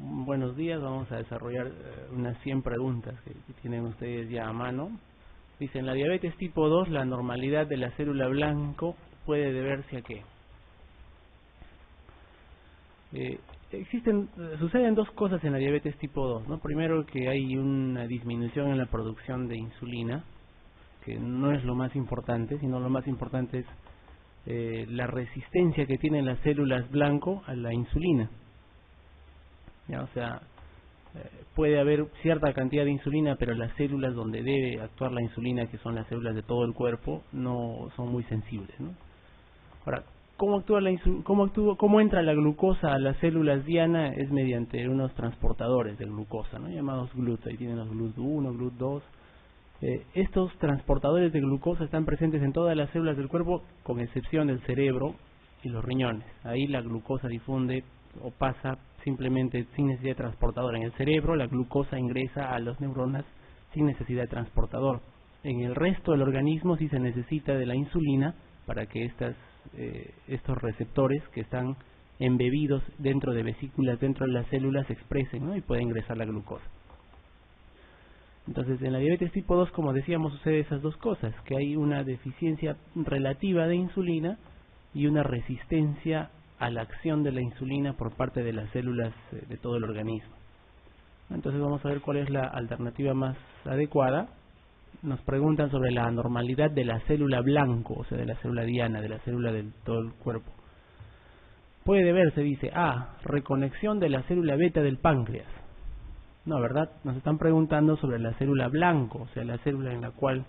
Buenos días, vamos a desarrollar unas 100 preguntas que tienen ustedes ya a mano. Dice, en la diabetes tipo 2, la normalidad de la célula blanco puede deberse a qué. Suceden dos cosas en la diabetes tipo 2, ¿no? Primero, que hay una disminución en la producción de insulina, que no es lo más importante, sino lo más importante es la resistencia que tienen las células blanco a la insulina. ¿Ya? O sea, puede haber cierta cantidad de insulina, pero las células donde debe actuar la insulina, que son las células de todo el cuerpo, no son muy sensibles, ¿no? Ahora, ¿cómo entra la glucosa a las células diana? Es mediante unos transportadores de glucosa, ¿no? Llamados GLUT. Ahí tienen los GLUT1, GLUT2. Estos transportadores de glucosa están presentes en todas las células del cuerpo, con excepción del cerebro y los riñones. Ahí la glucosa difunde o pasa simplemente sin necesidad de transportador. En el cerebro la glucosa ingresa a las neuronas sin necesidad de transportador. En el resto del organismo sí se necesita de la insulina para que estos receptores que están embebidos dentro de vesículas, dentro de las células, se expresen, ¿no? Y pueda ingresar la glucosa. Entonces, en la diabetes tipo 2, como decíamos, sucede esas dos cosas, que hay una deficiencia relativa de insulina y una resistencia a la acción de la insulina por parte de las células de todo el organismo. Entonces vamos a ver cuál es la alternativa más adecuada. Nos preguntan sobre la anormalidad de la célula blanco, o sea, de la célula diana, de la célula de todo el cuerpo. Puede deberse, dice, a reconexión de la célula beta del páncreas. No, ¿verdad? Nos están preguntando sobre la célula blanco, o sea, la célula en la cual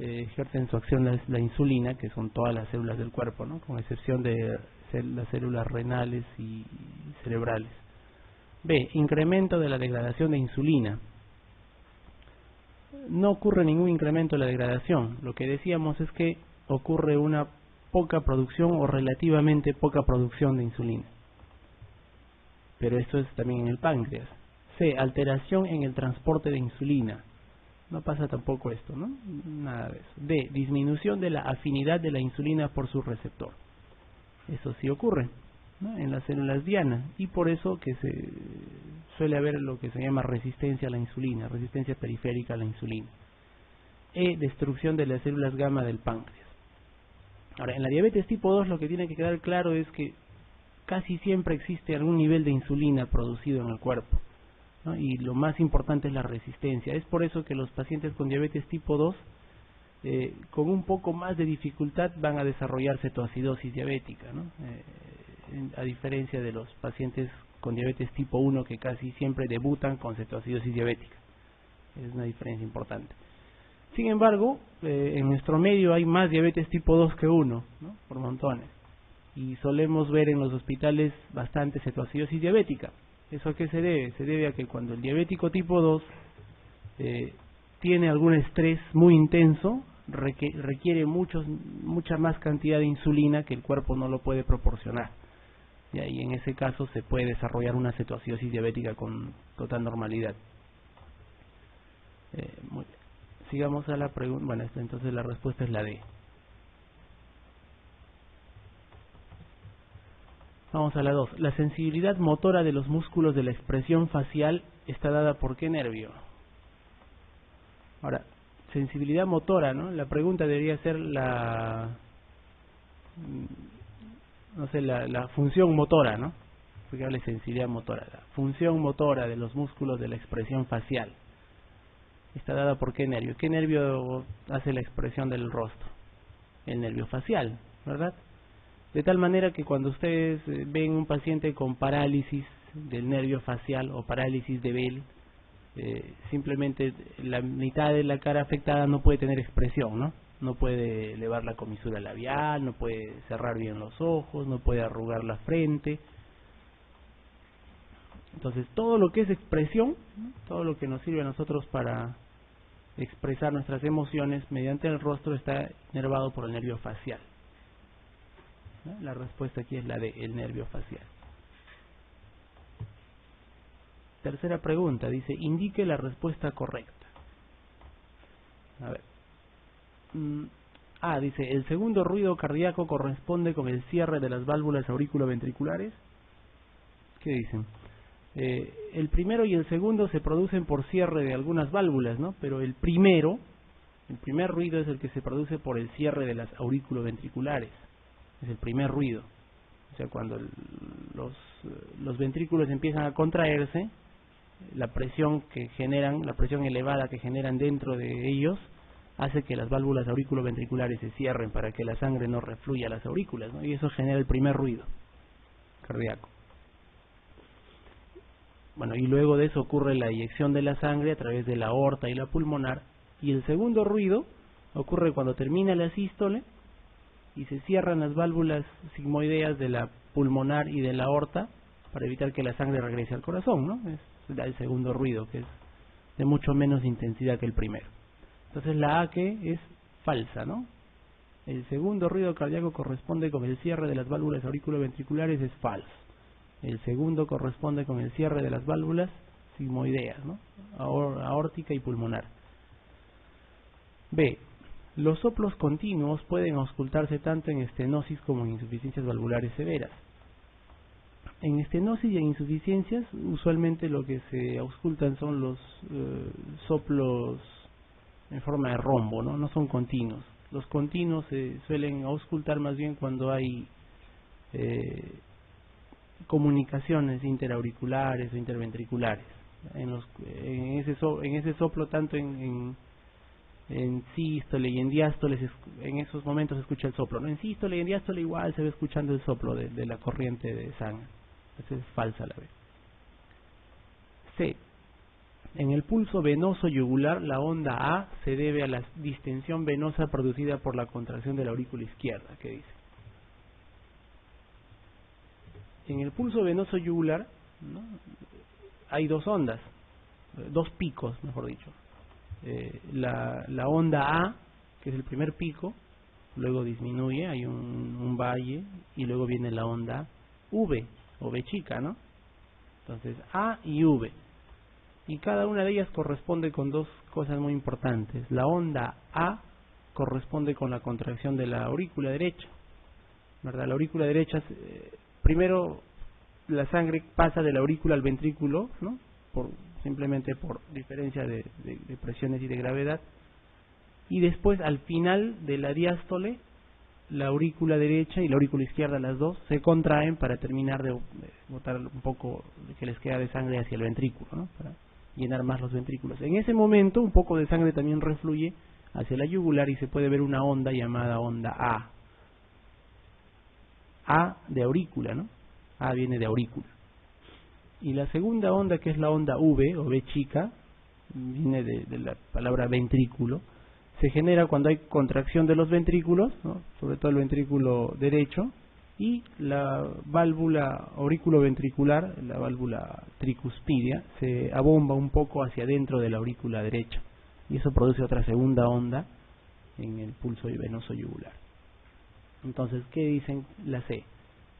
ejercen su acción la insulina, que son todas las células del cuerpo, ¿no? Con excepción de las células renales y cerebrales. B, incremento de la degradación de insulina. No ocurre ningún incremento de la degradación. Lo que decíamos es que ocurre una poca producción o relativamente poca producción de insulina. Pero esto es también en el páncreas. C, alteración en el transporte de insulina. No pasa tampoco esto, ¿no? Nada de eso. D, disminución de la afinidad de la insulina por su receptor. Eso sí ocurre, ¿no? En las células dianas, y por eso que se suele haber lo que se llama resistencia a la insulina, resistencia periférica a la insulina. E, destrucción de las células gamma del páncreas. Ahora, en la diabetes tipo 2 lo que tiene que quedar claro es que casi siempre existe algún nivel de insulina producido en el cuerpo, ¿no? Y lo más importante es la resistencia. Es por eso que los pacientes con diabetes tipo 2 con un poco más de dificultad van a desarrollar cetoacidosis diabética, ¿no? A diferencia de los pacientes con diabetes tipo 1, que casi siempre debutan con cetoacidosis diabética. Es una diferencia importante. Sin embargo, en nuestro medio hay más diabetes tipo 2 que 1, ¿no? Por montones. Y solemos ver en los hospitales bastante cetoacidosis diabética. ¿Eso a qué se debe? Se debe a que cuando el diabético tipo 2 tiene algún estrés muy intenso, requiere mucha más cantidad de insulina que el cuerpo no lo puede proporcionar. Y ahí en ese caso se puede desarrollar una cetoacidosis diabética con total normalidad. Muy bien. Sigamos a la pregunta. Bueno, entonces la respuesta es la D. Vamos a la 2. La sensibilidad motora de los músculos de la expresión facial está dada por qué nervio. Ahora, sensibilidad motora, ¿no? La pregunta debería ser la función motora, ¿no? Porque habla de sensibilidad motora. La función motora de los músculos de la expresión facial está dada por qué nervio. ¿Qué nervio hace la expresión del rostro? El nervio facial, ¿verdad? De tal manera que cuando ustedes ven un paciente con parálisis del nervio facial o parálisis de Bell, simplemente la mitad de la cara afectada no puede tener expresión, ¿no? No puede elevar la comisura labial, no puede cerrar bien los ojos, no puede arrugar la frente. Entonces, todo lo que es expresión, ¿no? Todo lo que nos sirve a nosotros para expresar nuestras emociones mediante el rostro está inervado por el nervio facial, ¿no? La respuesta aquí es la de el nervio facial. Tercera pregunta, dice, indique la respuesta correcta. A ver. Dice, el segundo ruido cardíaco corresponde con el cierre de las válvulas auriculoventriculares. ¿Qué dicen? El primero y el segundo se producen por cierre de algunas válvulas, ¿no? Pero el primer ruido es el que se produce por el cierre de las aurículo-ventriculares. Es el primer ruido. O sea, cuando los ventrículos empiezan a contraerse, la presión elevada que generan dentro de ellos, hace que las válvulas aurículo-ventriculares se cierren para que la sangre no refluya a las aurículas, ¿no? Y eso genera el primer ruido cardíaco. Bueno, y luego de eso ocurre la eyección de la sangre a través de la aorta y la pulmonar. Y el segundo ruido ocurre cuando termina la sístole y se cierran las válvulas sigmoideas de la pulmonar y de la aorta para evitar que la sangre regrese al corazón, ¿no? Es el segundo ruido, que es de mucho menos intensidad que el primero. Entonces la A que es falsa, ¿no? El segundo ruido cardíaco corresponde con el cierre de las válvulas auriculoventriculares, es falso. El segundo corresponde con el cierre de las válvulas sigmoideas, ¿no? Aórtica y pulmonar. B. Los soplos continuos pueden auscultarse tanto en estenosis como en insuficiencias valvulares severas. En estenosis y en insuficiencias, usualmente lo que se auscultan son los soplos en forma de rombo, ¿no? No son continuos. Los continuos se suelen auscultar más bien cuando hay comunicaciones interauriculares o interventriculares. En ese soplo, tanto en sístole y en diástole, en esos momentos se escucha el soplo, ¿no? En sístole y en diástole igual se ve escuchando el soplo de la corriente de sangre. Esa es falsa la B. C. En el pulso venoso yugular, la onda A se debe a la distensión venosa producida por la contracción de la aurícula izquierda. ¿Qué dice? En el pulso venoso yugular, ¿no?, hay dos ondas, dos picos, mejor dicho. La onda A, que es el primer pico, luego disminuye, hay un valle, y luego viene la onda V, o V chica, ¿no? Entonces, A y V. Y cada una de ellas corresponde con dos cosas muy importantes. La onda A corresponde con la contracción de la aurícula derecha, ¿verdad? La aurícula derecha, primero la sangre pasa de la aurícula al ventrículo, ¿no? Simplemente por diferencia de presiones y de gravedad. Y después, al final de la diástole, la aurícula derecha y la aurícula izquierda, las dos, se contraen para terminar de botar un poco que les queda de sangre hacia el ventrículo, ¿no? Para llenar más los ventrículos. En ese momento, un poco de sangre también refluye hacia la yugular y se puede ver una onda llamada onda A. A de aurícula, ¿no? A viene de aurícula. Y la segunda onda, que es la onda V o V chica, viene de la palabra ventrículo, se genera cuando hay contracción de los ventrículos, ¿no?, sobre todo el ventrículo derecho, y la válvula aurículo-ventricular, la válvula tricuspidia, se abomba un poco hacia adentro de la aurícula derecha, y eso produce otra segunda onda en el pulso venoso yugular. Entonces, ¿qué dicen la C?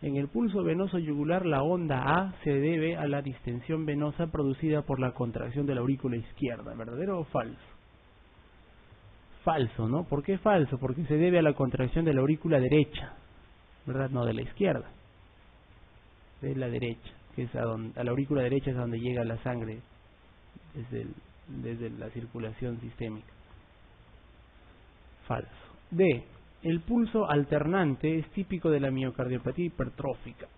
En el pulso venoso yugular, la onda A se debe a la distensión venosa producida por la contracción de la aurícula izquierda. ¿Verdadero o falso? Falso, ¿no? ¿Por qué falso? Porque se debe a la contracción de la aurícula derecha, ¿verdad? No de la izquierda, de la derecha, que es a la aurícula derecha es a donde llega la sangre desde la circulación sistémica. Falso. D. El pulso alternante es típico de la miocardiopatía hipertrófica.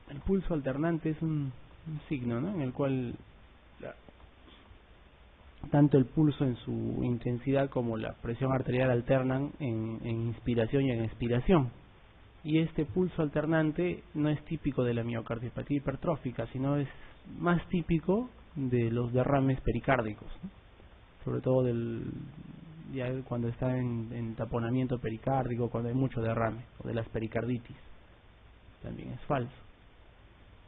El pulso alternante es un signo, ¿no?, en el cual tanto el pulso en su intensidad como la presión arterial alternan en inspiración y en expiración. Y este pulso alternante no es típico de la miocardiopatía hipertrófica, sino es más típico de los derrames pericárdicos, ¿no?, sobre todo ya cuando está en taponamiento pericárdico, cuando hay mucho derrame, o de las pericarditis. También es falso.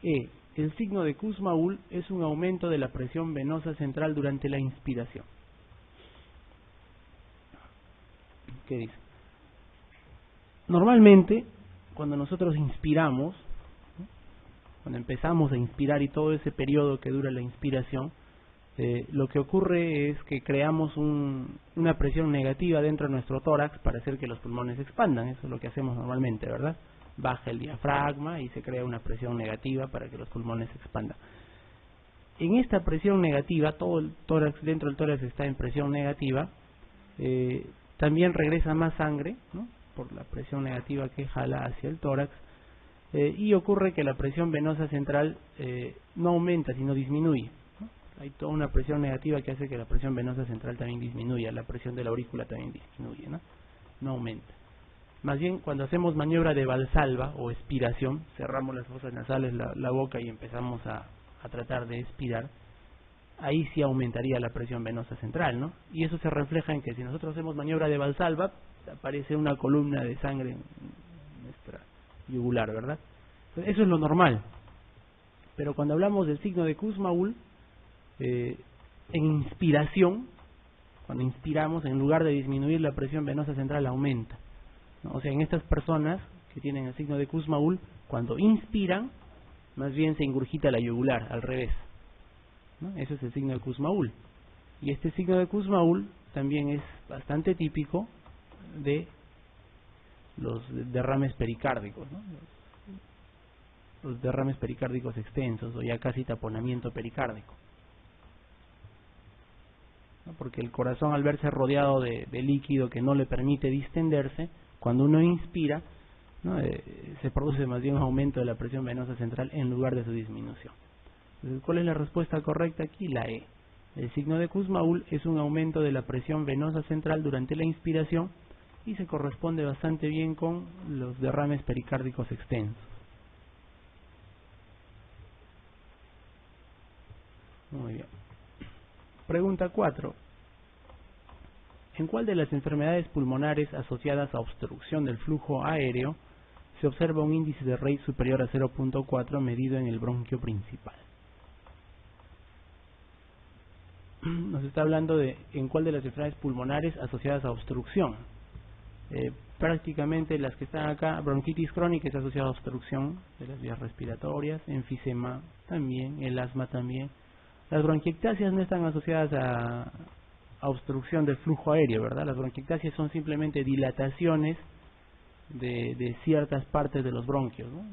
E. El signo de Kussmaul es un aumento de la presión venosa central durante la inspiración. ¿Qué dice? Normalmente, cuando nosotros inspiramos, ¿no?, cuando empezamos a inspirar y todo ese periodo que dura la inspiración, lo que ocurre es que creamos una presión negativa dentro de nuestro tórax para hacer que los pulmones se expandan. Eso es lo que hacemos normalmente, ¿verdad? Baja el diafragma y se crea una presión negativa para que los pulmones se expandan. En esta presión negativa, todo el tórax, dentro del tórax está en presión negativa, también regresa más sangre, ¿no?, por la presión negativa que jala hacia el tórax, y ocurre que la presión venosa central no aumenta, sino disminuye, ¿no? Hay toda una presión negativa que hace que la presión venosa central también disminuya, la presión de la aurícula también disminuye, no aumenta. Más bien, cuando hacemos maniobra de Valsalva o expiración, cerramos las fosas nasales, la boca, y empezamos a tratar de expirar, ahí sí aumentaría la presión venosa central, ¿no? Y eso se refleja en que si nosotros hacemos maniobra de Valsalva, aparece una columna de sangre en nuestra yugular, ¿verdad? Entonces, eso es lo normal. Pero cuando hablamos del signo de Kussmaul, en inspiración, cuando inspiramos, en lugar de disminuir la presión venosa central, aumenta, ¿no? O sea, en estas personas que tienen el signo de Kussmaul, cuando inspiran, más bien se ingurgita la yugular, al revés, ¿no? Ese es el signo de Kussmaul. Y este signo de Kussmaul también es bastante típico de los derrames pericárdicos, ¿no? Los derrames pericárdicos extensos, o ya casi taponamiento pericárdico, ¿no? Porque el corazón, al verse rodeado de líquido que no le permite distenderse, cuando uno inspira, ¿no?, se produce más bien un aumento de la presión venosa central en lugar de su disminución. Entonces, ¿cuál es la respuesta correcta aquí? La E. El signo de Kussmaul es un aumento de la presión venosa central durante la inspiración y se corresponde bastante bien con los derrames pericárdicos extensos. Muy bien. Pregunta 4. ¿En cuál de las enfermedades pulmonares asociadas a obstrucción del flujo aéreo se observa un índice de Reid superior a 0.4 medido en el bronquio principal? Nos está hablando de en cuál de las enfermedades pulmonares asociadas a obstrucción. Prácticamente las que están acá: bronquitis crónica es asociada a obstrucción de las vías respiratorias, enfisema también, el asma también. Las bronquiectasias no están asociadas a obstrucción del flujo aéreo, ¿verdad? Las bronquiectasias son simplemente dilataciones de ciertas partes de los bronquios, ¿no?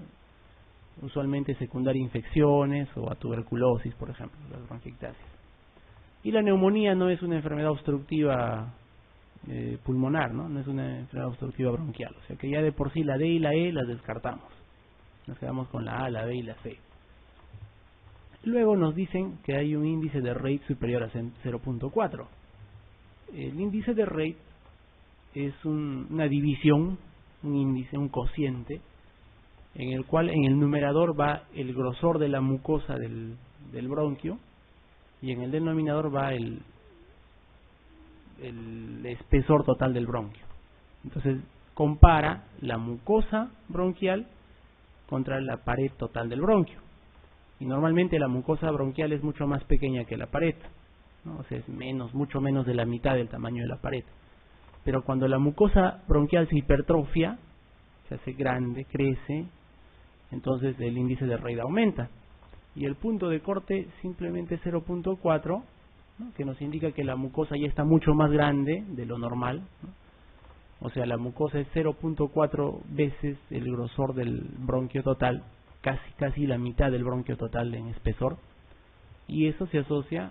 Usualmente secundaria a infecciones o a tuberculosis, por ejemplo, las bronquiectasias. Y la neumonía no es una enfermedad obstructiva pulmonar, ¿no? No es una enfermedad obstructiva bronquial, o sea que ya de por sí la D y la E las descartamos, nos quedamos con la A, la B y la C. Luego nos dicen que hay un índice de Reid superior a 0.4. El índice de Reid es una división, un índice, un cociente, en el cual en el numerador va el grosor de la mucosa del bronquio y en el denominador va el espesor total del bronquio. Entonces compara la mucosa bronquial contra la pared total del bronquio. Y normalmente la mucosa bronquial es mucho más pequeña que la pared, ¿no? O sea, es mucho menos de la mitad del tamaño de la pared. Pero cuando la mucosa bronquial se hipertrofia, se hace grande, crece, entonces el índice de Reid aumenta. Y el punto de corte simplemente 0.4, ¿no?, que nos indica que la mucosa ya está mucho más grande de lo normal, ¿no? O sea, la mucosa es 0.4 veces el grosor del bronquio total, casi la mitad del bronquio total en espesor, y eso se asocia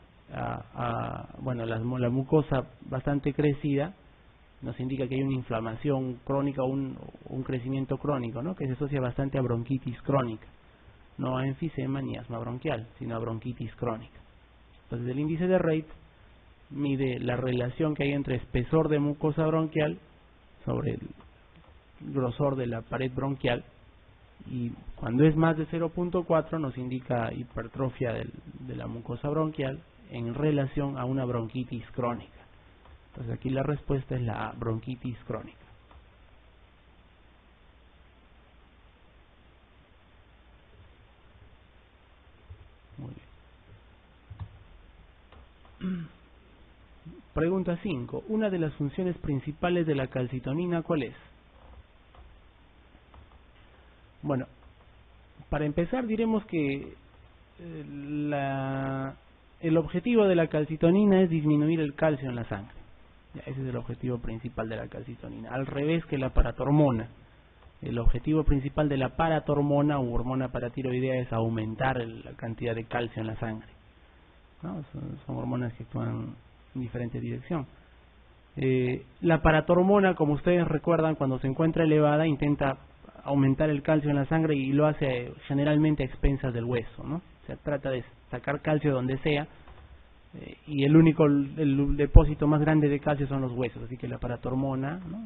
bueno, la mucosa bastante crecida nos indica que hay una inflamación crónica o un crecimiento crónico, ¿no?, que se asocia bastante a bronquitis crónica, no a enfisema ni asma bronquial, sino a bronquitis crónica. Entonces el índice de Reid mide la relación que hay entre espesor de mucosa bronquial sobre el grosor de la pared bronquial, y cuando es más de 0.4 nos indica hipertrofia de la mucosa bronquial en relación a una bronquitis crónica. Entonces aquí la respuesta es la A, bronquitis crónica. Muy bien. Pregunta 5. Una de las funciones principales de la calcitonina, ¿cuál es? Bueno, para empezar diremos que el objetivo de la calcitonina es disminuir el calcio en la sangre. Ya, ese es el objetivo principal de la calcitonina, al revés que la paratormona. El objetivo principal de la paratormona o hormona paratiroidea es aumentar la cantidad de calcio en la sangre. ¿no? Son hormonas que actúan en diferente dirección. La paratormona, como ustedes recuerdan, cuando se encuentra elevada, intenta aumentar el calcio en la sangre y lo hace generalmente a expensas del hueso, ¿no? O sea, trata de sacar calcio donde sea, y el depósito más grande de calcio son los huesos, así que la paratormona, ¿no?,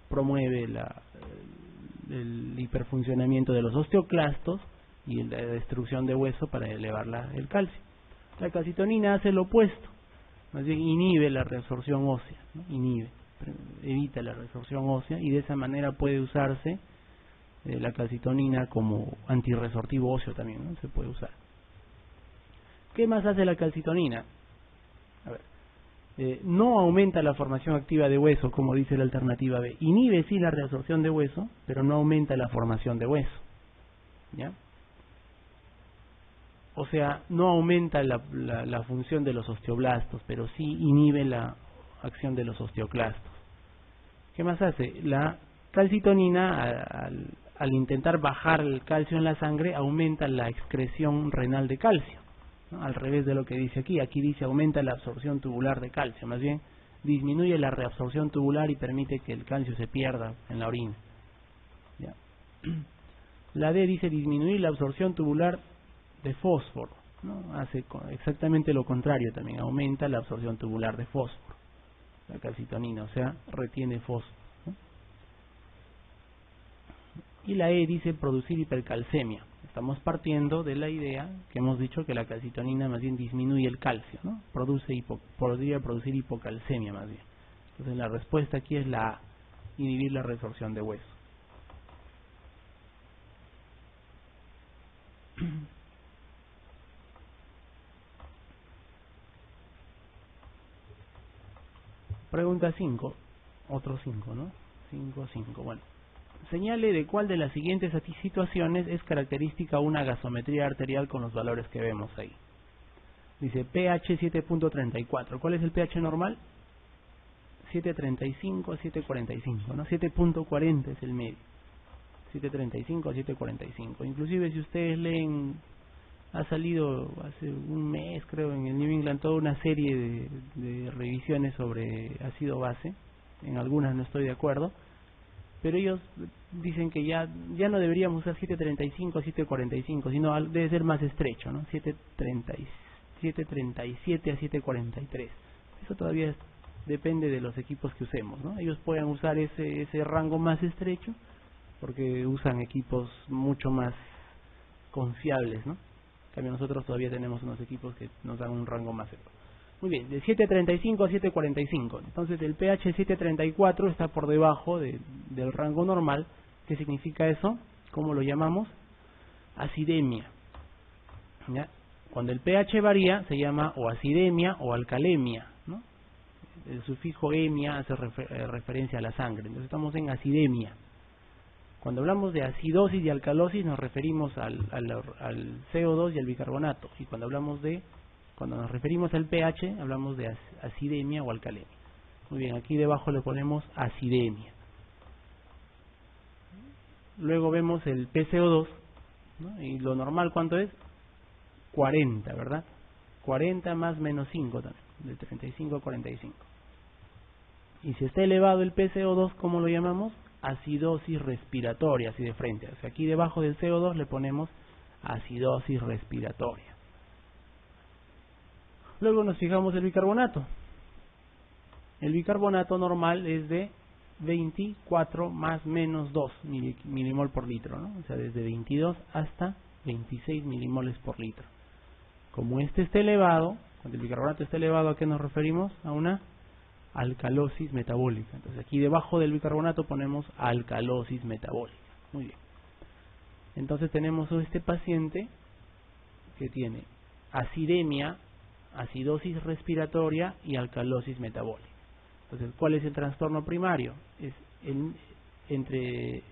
promueve el hiperfuncionamiento de los osteoclastos y la destrucción de hueso para elevar el calcio. La calcitonina hace lo opuesto, más bien inhibe la reabsorción ósea, ¿no? Evita la reabsorción ósea, y de esa manera puede usarse la calcitonina como antirresortivo óseo también, ¿no? Se puede usar. ¿Qué más hace la calcitonina? A ver, no aumenta la formación activa de hueso, como dice la alternativa B. Inhibe sí la reabsorción de hueso, pero no aumenta la formación de hueso, ¿ya? O sea, no aumenta la función de los osteoblastos, pero sí inhibe la acción de los osteoclastos. ¿Qué más hace? La calcitonina, al intentar bajar el calcio en la sangre, aumenta la excreción renal de calcio, ¿no? Al revés de lo que dice aquí. Aquí dice aumenta la absorción tubular de calcio, más bien disminuye la reabsorción tubular y permite que el calcio se pierda en la orina, ¿ya? La D dice disminuir la absorción tubular de fósforo, ¿no? Hace exactamente lo contrario también, aumenta la absorción tubular de fósforo, la calcitonina, o sea, retiene fósforo, ¿no? Y la E dice producir hipercalcemia. Estamos partiendo de la idea que hemos dicho que la calcitonina más bien disminuye el calcio, ¿no? Podría producir hipocalcemia más bien. Entonces la respuesta aquí es la A, inhibir la resorción de hueso. Pregunta 5, otro 5, ¿no? 5. Bueno, señale de cuál de las siguientes situaciones es característica una gasometría arterial con los valores que vemos ahí. Dice pH 7.34. ¿Cuál es el pH normal? 7.35 a 7.45, ¿no? 7.40 es el medio. 7.35 a 7.45. Inclusive si ustedes leen, ha salido hace un mes creo en el New England toda una serie de revisiones sobre ácido base. En algunas no estoy de acuerdo, pero ellos dicen que ya no deberíamos usar 7.35 a 7.45, sino debe ser más estrecho, ¿no? 7.37 a 7.43. Eso todavía depende de los equipos que usemos, ¿no? Ellos pueden usar ese rango más estrecho porque usan equipos mucho más confiables, ¿no? En cambio nosotros todavía tenemos unos equipos que nos dan un rango más elevado. Muy bien, de 7.35 a 7.45. Entonces el pH 7.34 está por debajo del rango normal. ¿Qué significa eso? ¿Cómo lo llamamos? Acidemia, ¿ya? Cuando el pH varía se llama o acidemia o alcalemia, ¿no? El sufijo emia hace referencia a la sangre. Entonces estamos en acidemia. Cuando hablamos de acidosis y alcalosis nos referimos al CO2 y al bicarbonato. Y cuando nos referimos al pH hablamos de acidemia o alcalemia. Muy bien, aquí debajo le ponemos acidemia. Luego vemos el PCO2, ¿no? Y lo normal, ¿cuánto es? 40, ¿verdad? 40 más menos 5 también, de 35 a 45. Y si está elevado el PCO2, ¿cómo lo llamamos? Acidosis respiratoria, así de frente. O sea, aquí debajo del CO2 le ponemos acidosis respiratoria. Luego nos fijamos el bicarbonato. El bicarbonato normal es de 24 más menos 2 milimol por litro, ¿no? O sea, desde 22 hasta 26 milimoles por litro. Como este está elevado, cuando el bicarbonato está elevado, ¿a qué nos referimos? A una alcalosis metabólica. Entonces aquí debajo del bicarbonato ponemos alcalosis metabólica. Muy bien. Entonces tenemos este paciente que tiene acidemia, acidosis respiratoria y alcalosis metabólica. Entonces, ¿cuál es el trastorno primario? Es entre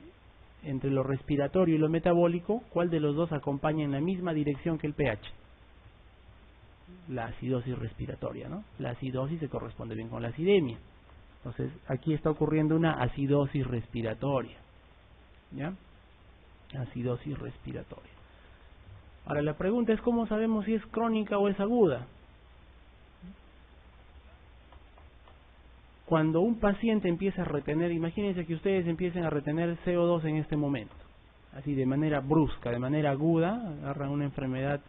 lo respiratorio y lo metabólico, ¿cuál de los dos acompaña en la misma dirección que el pH? La acidosis respiratoria, ¿no? La acidosis se corresponde bien con la acidemia. Entonces, aquí está ocurriendo una acidosis respiratoria, ¿ya? Acidosis respiratoria. Ahora la pregunta es cómo sabemos si es crónica o es aguda. Cuando un paciente empieza a retener, imagínense que ustedes empiecen a retener CO2 en este momento, así de manera brusca, de manera aguda, agarran una enfermedad,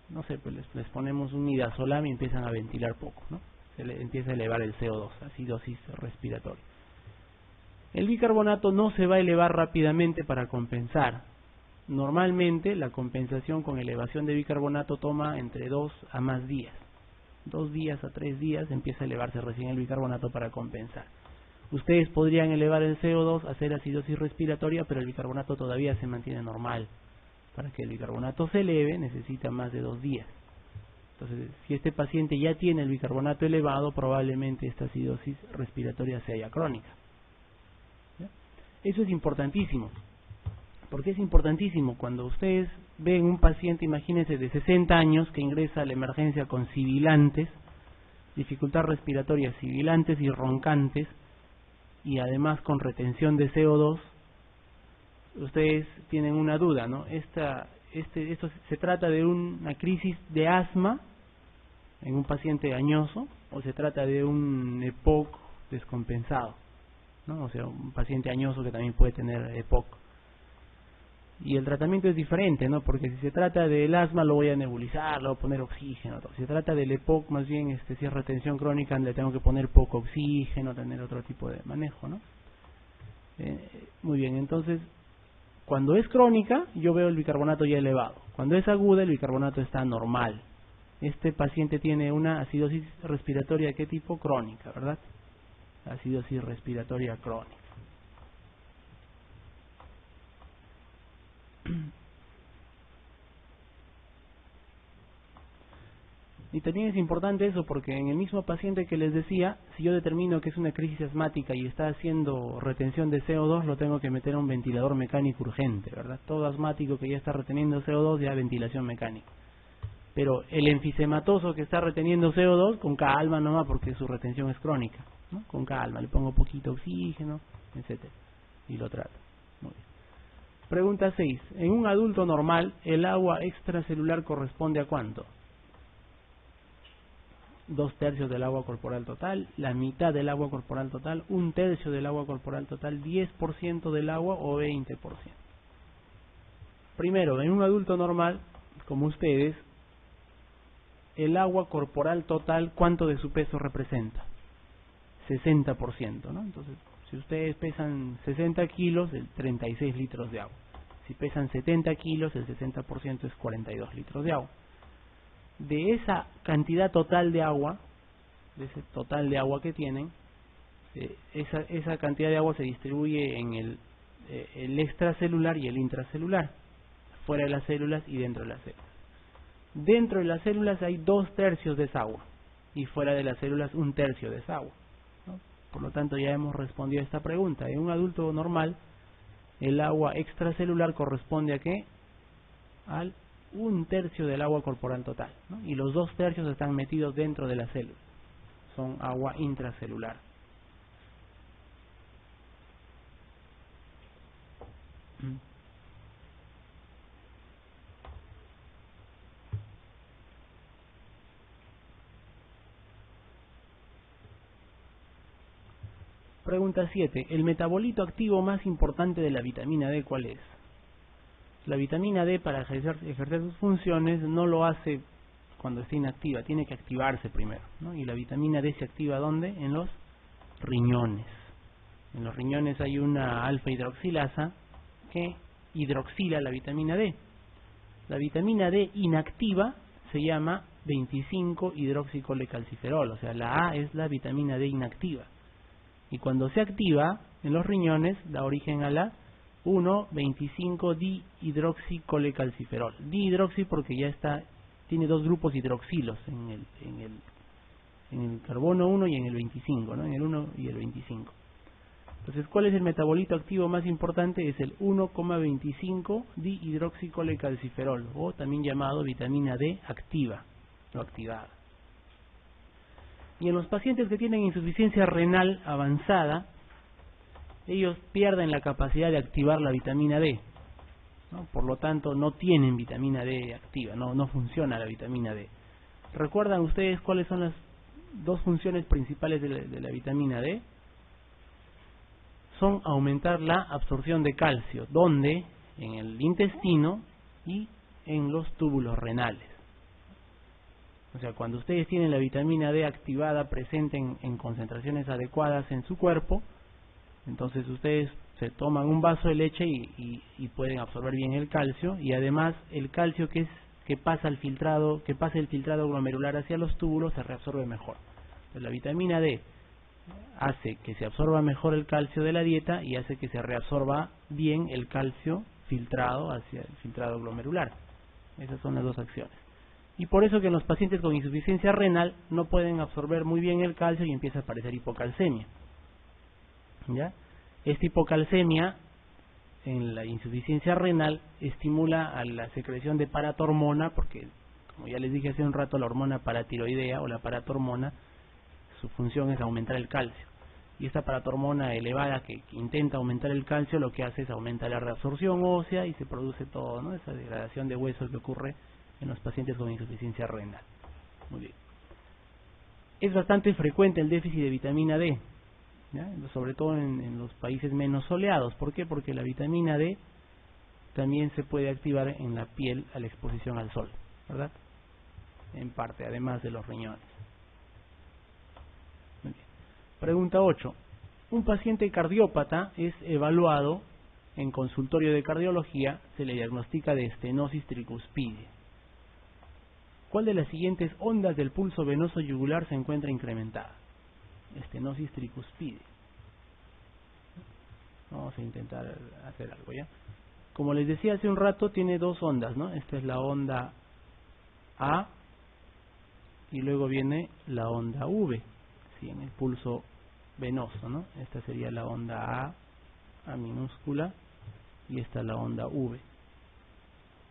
no sé, pues les ponemos un midazolam y empiezan a ventilar poco, ¿no? Se le empieza a elevar el CO2, acidosis respiratoria. El bicarbonato no se va a elevar rápidamente para compensar. Normalmente la compensación con elevación de bicarbonato toma entre 2 a más días. 2 días a 3 días empieza a elevarse recién el bicarbonato para compensar. Ustedes podrían elevar el CO2, hacer acidosis respiratoria, pero el bicarbonato todavía se mantiene normal. Para que el bicarbonato se eleve necesita más de 2 días. Entonces, si este paciente ya tiene el bicarbonato elevado, probablemente esta acidosis respiratoria sea ya crónica. ¿Ya? Eso es importantísimo. ¿Por qué es importantísimo? Cuando ustedes ven un paciente, imagínense, de 60 años que ingresa a la emergencia con sibilantes, dificultad respiratoria, sibilantes y roncantes, y además con retención de CO2, ustedes tienen una duda, ¿no? Esto se trata de una crisis de asma en un paciente añoso, o se trata de un EPOC descompensado, ¿no? O sea, un paciente añoso que también puede tener EPOC. Y el tratamiento es diferente, ¿no? Porque si se trata del asma lo voy a nebulizar, le voy a poner oxígeno. Si se trata del EPOC, más bien, si es retención crónica, le tengo que poner poco oxígeno, tener otro tipo de manejo, ¿no? Muy bien, entonces, cuando es crónica, yo veo el bicarbonato ya elevado. Cuando es aguda, el bicarbonato está normal. Este paciente tiene una acidosis respiratoria ¿de qué tipo? Crónica, ¿verdad? Acidosis respiratoria crónica. Y también es importante eso porque en el mismo paciente que les decía, si yo determino que es una crisis asmática y está haciendo retención de CO2, lo tengo que meter a un ventilador mecánico urgente, ¿verdad? Todo asmático que ya está reteniendo CO2 ya ventilación mecánica. Pero el enfisematoso que está reteniendo CO2, con calma nomás porque su retención es crónica, ¿no? Con calma, le pongo poquito oxígeno, etcétera, y lo trato. Muy bien. Pregunta 6. En un adulto normal, ¿el agua extracelular corresponde a cuánto? 2/3 del agua corporal total, la mitad del agua corporal total, 1/3 del agua corporal total, 10% del agua o 20%. Primero, en un adulto normal, como ustedes, el agua corporal total, ¿cuánto de su peso representa? 60%, ¿no? Entonces, si ustedes pesan 60 kilos, 36 litros de agua. Si pesan 70 kilos, el 60% es 42 litros de agua. De esa cantidad total de agua, de ese total de agua que tienen, esa cantidad de agua se distribuye en el extracelular y el intracelular, fuera de las células y dentro de las células. Dentro de las células hay 2/3 de esa agua y fuera de las células 1/3 de esa agua, ¿no? Por lo tanto, ya hemos respondido a esta pregunta. En un adulto normal, el agua extracelular corresponde a ¿qué? Al 1/3 del agua corporal total, ¿no? Y los 2/3 están metidos dentro de la célula, son agua intracelular. Pregunta 7. ¿El metabolito activo más importante de la vitamina D cuál es? La vitamina D, para ejercer sus funciones, no lo hace cuando está inactiva, tiene que activarse primero, ¿no? Y la vitamina D se activa ¿dónde? En los riñones. En los riñones hay una alfa hidroxilasa que hidroxila la vitamina D. La vitamina D inactiva se llama 25-hidroxicolecalciferol, o sea, la A es la vitamina D inactiva. Y cuando se activa en los riñones, da origen a la 1,25-dihidroxicolecalciferol. Dihidroxi porque ya tiene 2 grupos hidroxilos en el carbono 1 y en el 25, ¿no? En el 1 y el 25. Entonces, ¿cuál es el metabolito activo más importante? Es el 1,25-dihidroxicolecalciferol, o también llamado vitamina D activa o activada. Y en los pacientes que tienen insuficiencia renal avanzada, ellos pierden la capacidad de activar la vitamina D. ¿no? Por lo tanto, no tienen vitamina D activa, no funciona la vitamina D. ¿Recuerdan ustedes cuáles son las dos funciones principales de la vitamina D? Son aumentar la absorción de calcio, donde en el intestino y en los túbulos renales. O sea, cuando ustedes tienen la vitamina D activada, presente en concentraciones adecuadas en su cuerpo, entonces ustedes se toman un vaso de leche y pueden absorber bien el calcio, y además el calcio que pasa el filtrado glomerular hacia los túbulos se reabsorbe mejor. Entonces, la vitamina D hace que se absorba mejor el calcio de la dieta y hace que se reabsorba bien el calcio filtrado hacia el filtrado glomerular. Esas son las dos acciones. Y por eso que en los pacientes con insuficiencia renal no pueden absorber muy bien el calcio y empieza a aparecer hipocalcemia. ¿Ya? Esta hipocalcemia en la insuficiencia renal estimula a la secreción de paratormona, porque como ya les dije hace un rato, la hormona paratiroidea o la paratormona, su función es aumentar el calcio. Y esta paratormona elevada que intenta aumentar el calcio, lo que hace es aumentar la reabsorción ósea y se produce todo, ¿no? Esa degradación de huesos que ocurre en los pacientes con insuficiencia renal. Muy bien. Es bastante frecuente el déficit de vitamina D, ¿ya? Sobre todo en los países menos soleados. ¿Por qué? Porque la vitamina D también se puede activar en la piel a la exposición al sol, ¿verdad? En parte, además de los riñones. Muy bien. Pregunta 8. Un paciente cardiópata es evaluado en consultorio de cardiología, se le diagnostica de estenosis tricuspidea. ¿Cuál de las siguientes ondas del pulso venoso yugular se encuentra incrementada? Estenosis tricuspidea. Vamos a intentar hacer algo, ¿ya? Como les decía hace un rato, tiene dos ondas, ¿no? Esta es la onda A y luego viene la onda V, ¿sí? En el pulso venoso, ¿no? Esta sería la onda A minúscula, y esta es la onda V.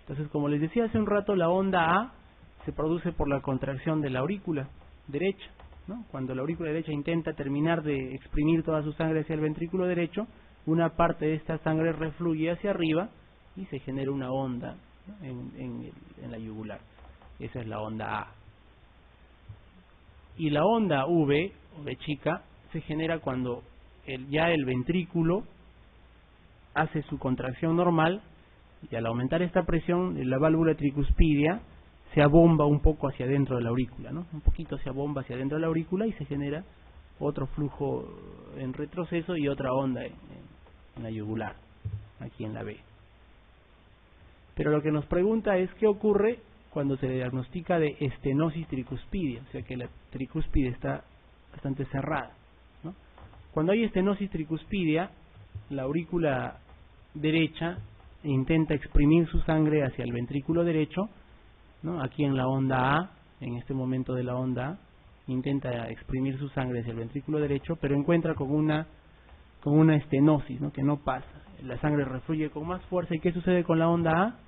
Entonces, como les decía hace un rato, la onda A se produce por la contracción de la aurícula derecha, ¿no? Cuando la aurícula derecha intenta terminar de exprimir toda su sangre hacia el ventrículo derecho, una parte de esta sangre refluye hacia arriba y se genera una onda, ¿no? en la yugular. Esa es la onda A. Y la onda V, o V chica, se genera cuando ya el ventrículo hace su contracción normal, y al aumentar esta presión, la válvula tricuspidea se abomba un poco hacia adentro de la aurícula, ¿no? Un poquito se abomba hacia adentro de la aurícula y se genera otro flujo en retroceso y otra onda en la yugular, aquí en la B. Pero lo que nos pregunta es qué ocurre cuando se le diagnostica de estenosis tricuspidea, o sea que la tricúspide está bastante cerrada, ¿no? Cuando hay estenosis tricuspidea, la aurícula derecha intenta exprimir su sangre hacia el ventrículo derecho, ¿no? Aquí en la onda A, en este momento de la onda A, intenta exprimir su sangre hacia el ventrículo derecho, pero encuentra con una estenosis, ¿no? Que no pasa. La sangre refluye con más fuerza. ¿Y qué sucede con la onda A?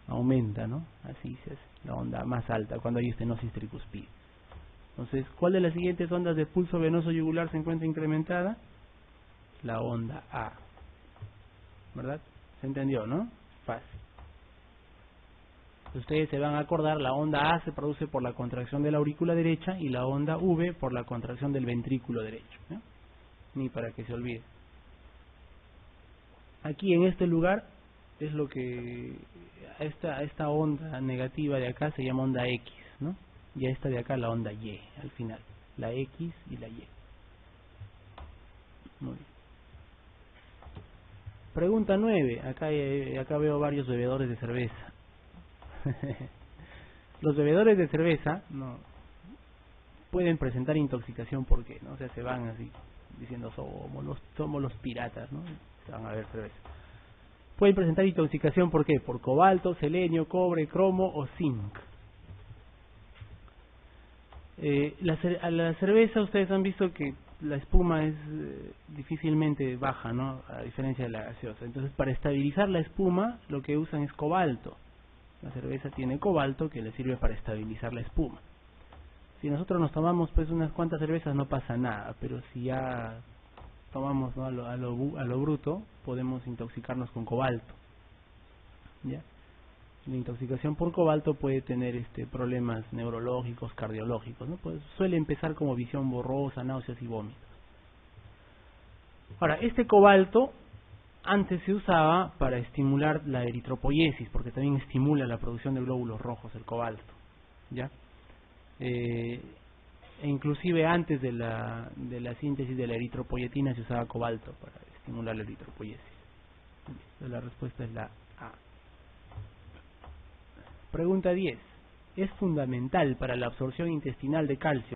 Aumenta, ¿no? Así es la onda más alta cuando hay estenosis tricuspidea. Entonces, ¿cuál de las siguientes ondas de pulso venoso yugular se encuentra incrementada? La onda A, ¿verdad? ¿Se entendió, no? Fácil. Ustedes se van a acordar, la onda A se produce por la contracción de la aurícula derecha y la onda V por la contracción del ventrículo derecho, ¿no? Ni para que se olvide. Aquí en este lugar es lo que esta onda negativa de acá se llama onda X, ¿no? Y a esta de acá la onda Y al final, la X y la Y. Muy bien. Pregunta 9. Acá veo varios bebedores de cerveza. Los bebedores de cerveza no pueden presentar intoxicación. ¿Por qué? ¿No? O sea, se van así diciendo somos los piratas, ¿no? Se van a beber cerveza. Pueden presentar intoxicación. ¿Por qué? Por cobalto, selenio, cobre, cromo o zinc. A la cerveza ustedes han visto que la espuma es difícilmente baja, ¿no? A diferencia de la gaseosa. Entonces, para estabilizar la espuma, lo que usan es cobalto. La cerveza tiene cobalto que le sirve para estabilizar la espuma. Si nosotros nos tomamos pues unas cuantas cervezas no pasa nada, pero si ya tomamos, ¿no? a lo bruto, podemos intoxicarnos con cobalto. ¿ya? La intoxicación por cobalto puede tener problemas neurológicos, cardiológicos, ¿no? Pues suele empezar como visión borrosa, náuseas y vómitos. Ahora, este cobalto antes se usaba para estimular la eritropoiesis, porque también estimula la producción de glóbulos rojos, el cobalto, ¿ya? E inclusive antes de la síntesis de la eritropoyetina se usaba cobalto para estimular la eritropoiesis. La respuesta es la A. Pregunta 10. Es fundamental para la absorción intestinal de calcio